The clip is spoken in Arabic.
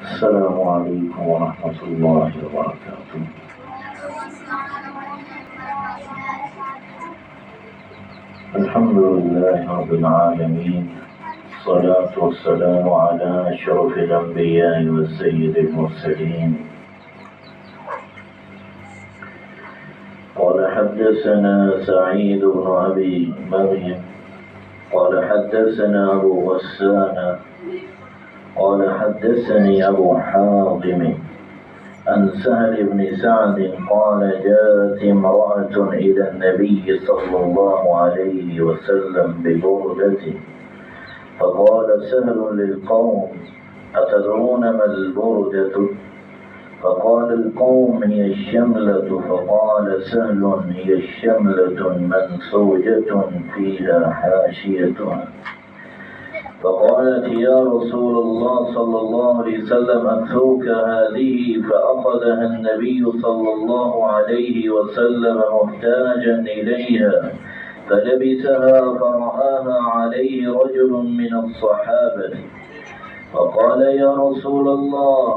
السلام عليكم ورحمة الله وبركاته. الحمد لله رب العالمين، الصلاة والسلام على أشرف الأنبياء والسيد المرسلين. قال حدثنا سعيد بن أبي مريم قال حدثنا أبو غسان قال حدثني أبو حازم عن سهل بن سعد قال جاءت امرأة إلى النبي صلى الله عليه وسلم ببردة، فقال سهل للقوم: أتدرون ما البردة؟ فقال القوم: هي الشملة. فقال سهل: هي الشملة منسوجة فيها حاشية. فقالت: يا رسول الله صلى الله عليه وسلم أكفوك هذه؟ فأخذها النبي صلى الله عليه وسلم محتاجا إليها، فلبسها فرآها عليه رجل من الصحابة، فقال: يا رسول الله،